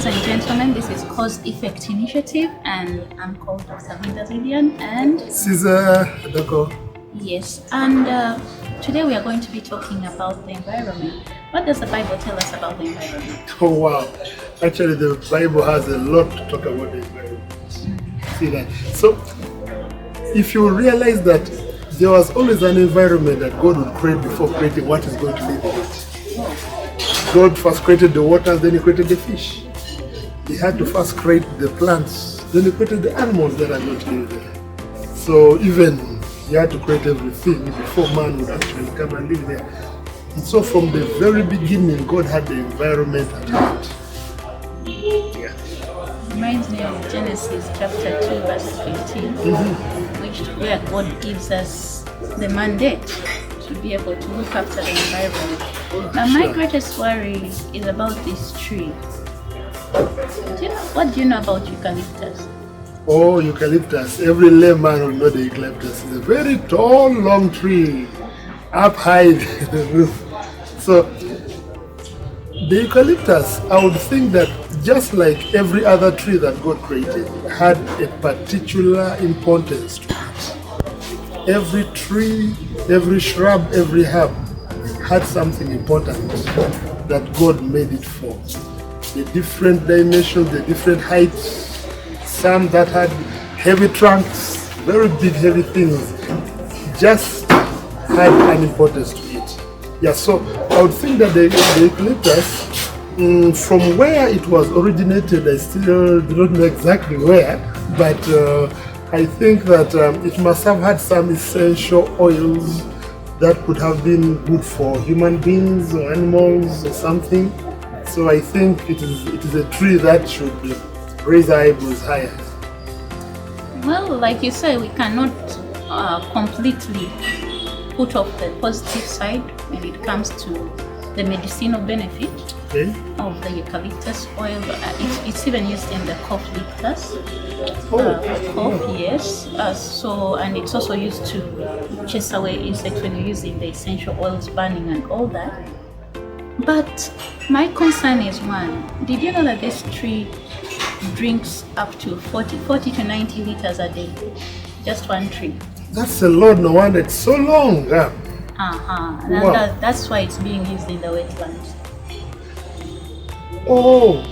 and gentlemen, this is Cause Effect Initiative, and I'm called Dr. Linda Lillian, and Caesar Adoko. Yes, and today we are going to be talking about the environment. What does the Bible tell us about the environment? Oh wow! Actually, the Bible has a lot to talk about the environment. See that? So, if you realize that there was always an environment that God would create before creating what is going to live in it. God first created the waters, then He created the fish. He had to first create the plants, then He created the animals that are going to live there. So even He had to create everything before man would actually come and live there. And so from the very beginning, God had the environment at heart. Yeah. Reminds me of Genesis chapter 2 verse 15, where God gives us the mandate to be able to look after the environment. But my greatest worry is about this tree. What do you know about eucalyptus? Oh, eucalyptus. Every layman will know the eucalyptus. It's a very tall, long tree, up high the roof. So, the eucalyptus, I would think that just like every other tree that God created, had a particular importance to it. Every tree, every shrub, every herb had something important that God made it for. The different dimensions, the different heights, some that had heavy trunks, very big heavy things, just had an importance to it. Yeah, so I would think that the eucalyptus, from where it was originated, I still do not know exactly where, but I think that it must have had some essential oils that could have been good for human beings or animals or something. So I think it is a tree that should raise our eyebrows higher. Well, like you say, we cannot completely put off the positive side when it comes to the medicinal benefit of the eucalyptus oil. It's even used in the cough liquors. Cough, yes. And it's also used to chase away insects when you're using the essential oils, burning and all that. But my concern is one. Did you know that this tree drinks up to 40 to 90 liters a day? Just one tree. That's a lot, no wonder it's so long. Yeah. Wow. That's why it's being used in the wetlands. Oh,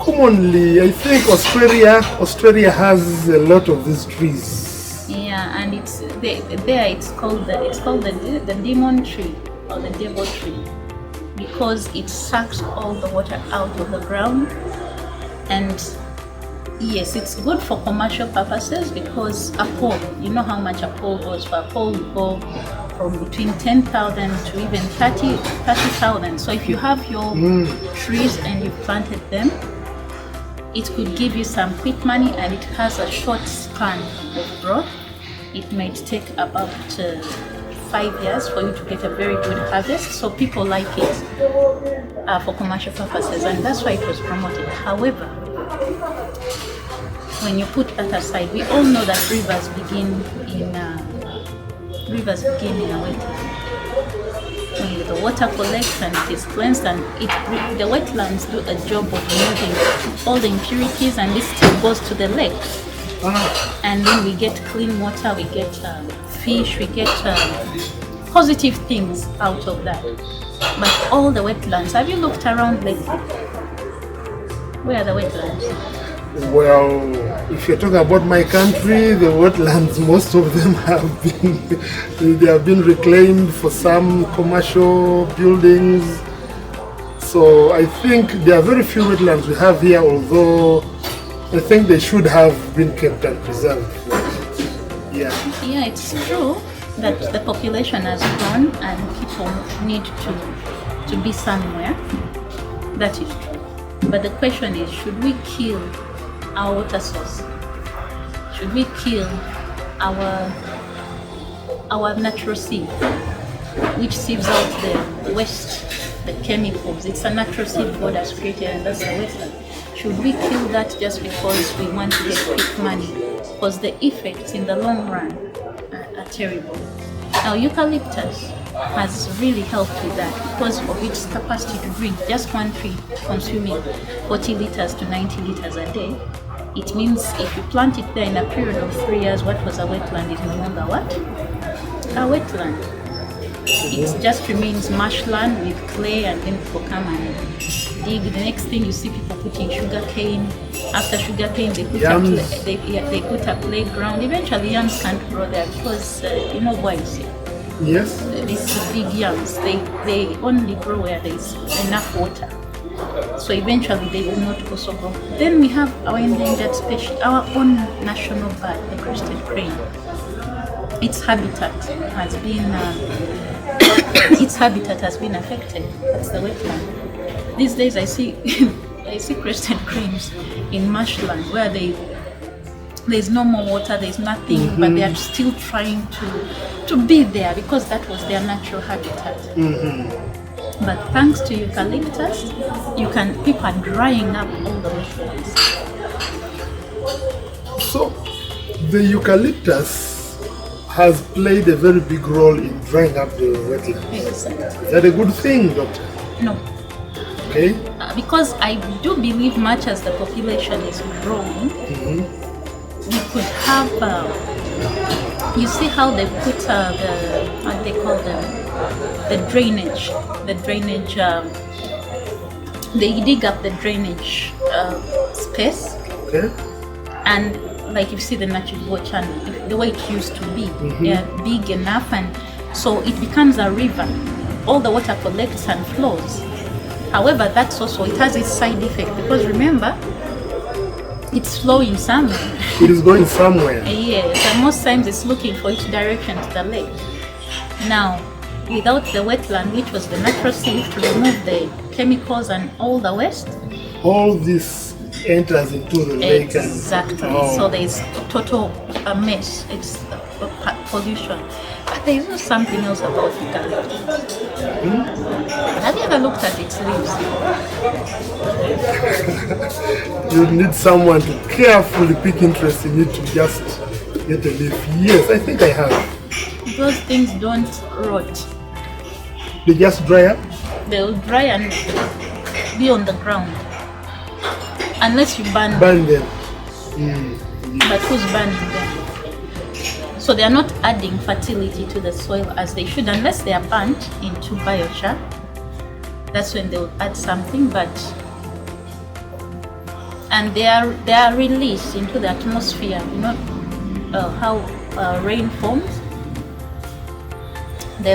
commonly, I think Australia has a lot of these trees. Yeah, and it's called the demon tree or the devil tree, because it sucks all the water out of the ground. And yes, it's good for commercial purposes, because a pole, you know how much a pole goes for. A pole will go from between 10,000 to even 30,000. So if you have your trees and you planted them, it could give you some quick money, and it has a short span of growth. It might take about 5 years for you to get a very good harvest. So people like it for commercial purposes, and that's why it was promoted. However, when you put that aside, we all know that rivers begin in a wetland. When the water collects and it is cleansed, and the wetlands do a job of removing all the impurities, and this still goes to the lake. And then we get clean water, we get fish, we get positive things out of that. But all the wetlands, have you looked around lately? Where are the wetlands? Well, if you're talking about my country, the wetlands, most of them have been reclaimed for some commercial buildings. So I think there are very few wetlands we have here, although I think they should have been kept and preserved. Yeah, it's true that the population has grown and people need to be somewhere. That is true. But the question is, should we kill our water source? Should we kill our natural sieve, which sieves out the waste, the chemicals? It's a natural sieve God has created, and that's the wetland. Should we kill that just because we want to get quick money? Because the effects in the long run are terrible. Now, eucalyptus has really helped with that because of its capacity to drink. Just one tree consuming 40 liters to 90 liters a day. It means if you plant it there in a period of 3 years, what was a wetland is no longer what? A wetland. It just remains marshland with clay, and then people come and dig. The next thing you see people putting sugar cane. After sugar cane, they put they put a playground. Eventually, yams can't grow there because you know why? Yes. These big yams, they only grow where there is enough water. So eventually they will not also grow. Then we have our endangered species, our own national bird, the crested crane. Its habitat has been affected. That's the wetland. These days I see I see crested cranes in marshland where there's no more water, there's nothing, but they are still trying to be there because that was their natural habitat. But thanks to eucalyptus, people are drying up all the wetlands. So the eucalyptus has played a very big role in drying up the wetlands. Exactly. Is that a good thing, Doctor? No. Okay. Because I do believe much as the population is growing, we could have, you see how they put what they call the drainage, they dig up the drainage space. Okay. And like you see the natural channel, the way it used to be, they're big enough, and so it becomes a river. All the water collects and flows. However, it has its side effect because remember, it's flowing somewhere. It is going somewhere. Yes, and most times it's looking for its direction to the lake. Now, without the wetland, which was the natural sieve to remove the chemicals and all the waste, all this enters into the lake. Exactly. So there's total mess. It's pollution. But there is something else about eucalyptus. Have you ever looked at its leaves? You need someone to carefully pick interest in it to just get a leaf. Yes, I think I have. Those things don't rot. They just dry up? They'll dry and be on the ground. Unless you burn them. Burn them. But who's burning them? So they are not adding fertility to the soil as they should, unless they are burnt into biochar. That's when they will add something, and they are released into the atmosphere. You know how rain forms. The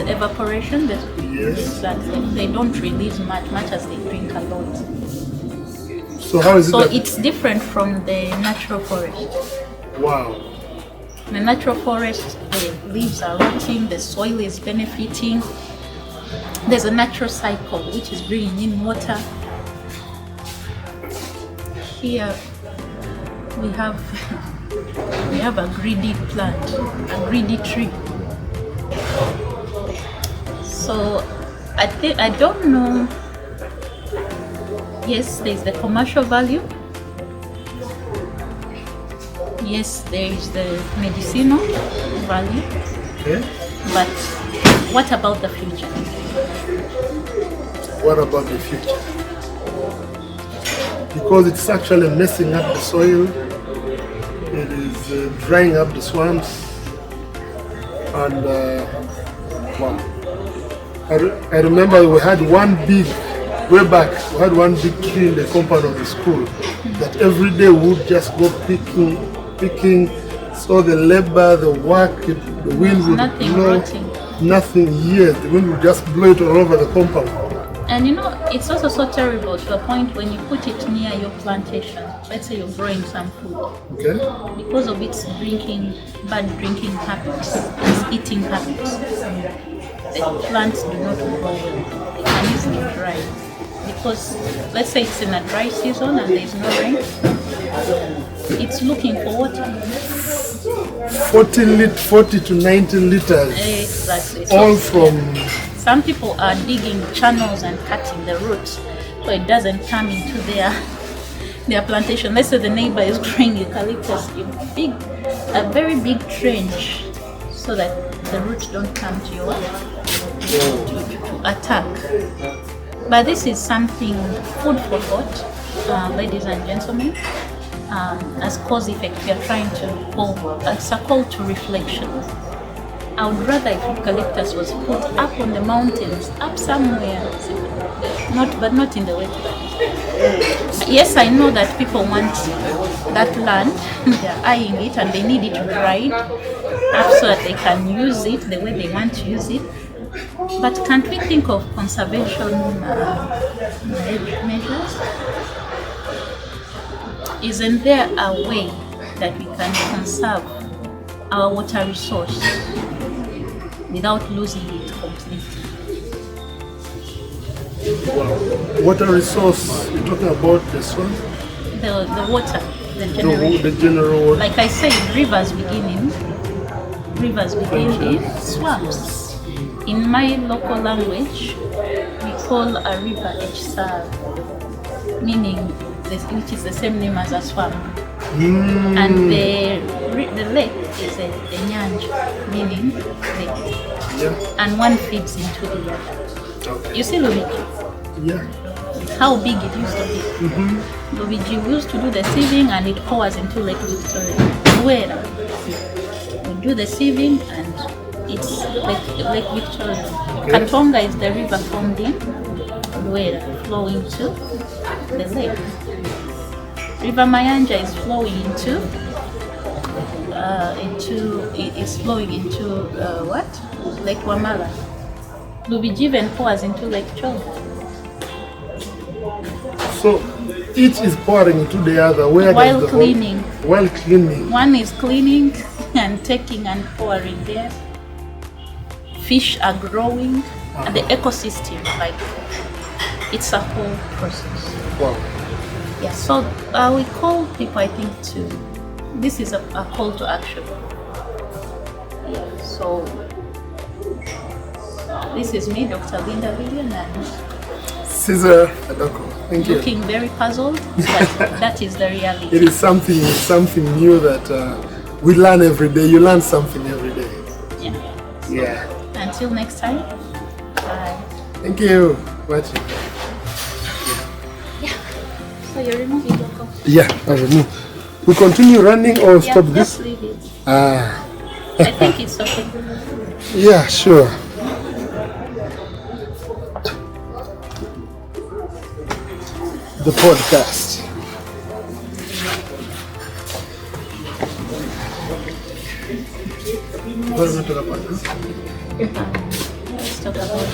evaporation. Yes. Exactly. They don't release much as they drink a lot. So how is it? So it's different from the natural forest. Wow. In the natural forest, the leaves are rotting, the soil is benefiting. There's a natural cycle which is bringing in water. Here we have a greedy plant, a greedy tree. So I don't know. Yes, there's the commercial value. Yes, there is the medicinal value. Okay. But what about the future? What about the future? Because it's actually messing up the soil. It is drying up the swamps. And wow. I remember we had one big, way back, we had one big tree in the compound of the school that every day we would just go picking, so the labor, the work, the wind would blow. Nothing here. The wind would just blow it all over the compound. And you know, it's also so terrible to a point when you put it near your plantation. Let's say you're growing some food. Okay. Because of its bad drinking habits, its eating habits, the plants do not grow well. They can easily dry. Because let's say it's in a dry season and there's no rain, it's looking for water. 40 to 90 liters. Exactly. All from... Some people are digging channels and cutting the roots so it doesn't come into their plantation. Let's say the neighbor is growing eucalyptus in a very big trench so that the roots don't come to your to attack. But this is something food for thought, ladies and gentlemen. As cause effect, we are trying to call, it's a call to reflection. I would rather if eucalyptus was put up on the mountains, up somewhere, but not in the wetlands. Yes, I know that people want that land, they're eyeing it and they need it dried up so that they can use it the way they want to use it. But can't we think of conservation measures? Isn't there a way that we can conserve our water resource without losing it completely? Wow. Water resource, you're talking about the swamp? The water, the generation. The general water. Like I said, rivers begin in swamps. In my local language, we call a river Echsar, meaning which is the same name as a swamp. And the lake is a nyanja, meaning lake. Yeah. And one feeds into the other. Okay. You see Lubiji? Yeah. How big it used to be. Lubiji used to do the sieving and it pours into Lake Victoria. Where we do the sieving and it's Lake Victoria. Okay. Katonga is the river formed in Luera, flowing to the lake. River Mayanja is flowing into what? Lake Wamala. Lubiji even pours into Lake Chonga. So each is pouring into the other. While cleaning. While cleaning. One is cleaning and taking and pouring there. Fish are growing, and the ecosystem, like, it's a whole process. Wow. Yeah, so we call people, I think, this is a call to action. Yeah, so this is me, Dr. Linda Lillian, and Caesar Adoko. Thank you. Looking very puzzled, but that is the reality. It is something new that we learn every day. You learn something every day. Yeah. So, yeah. Until next time, bye. Thank you. Watching. Yeah. So you're removing your cup? Yeah, I remove. We continue running or stop this? Just leave it. I think it's okay. Yeah, sure. The podcast. What are we talking about? Let's talk about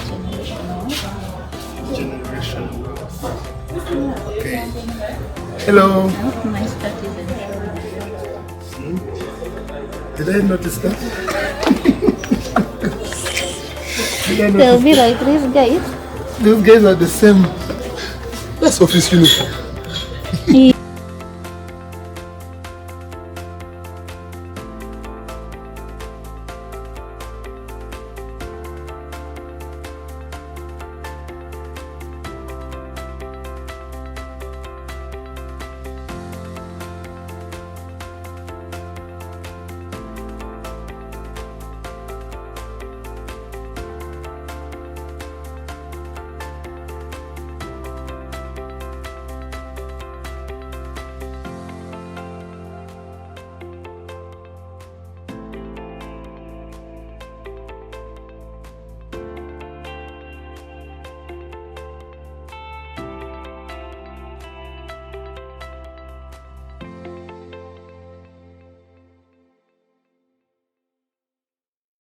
Generational. Okay. Hello. My studies and Did I notice that? they'll be like these guys. These guys are the same. That's office uniform.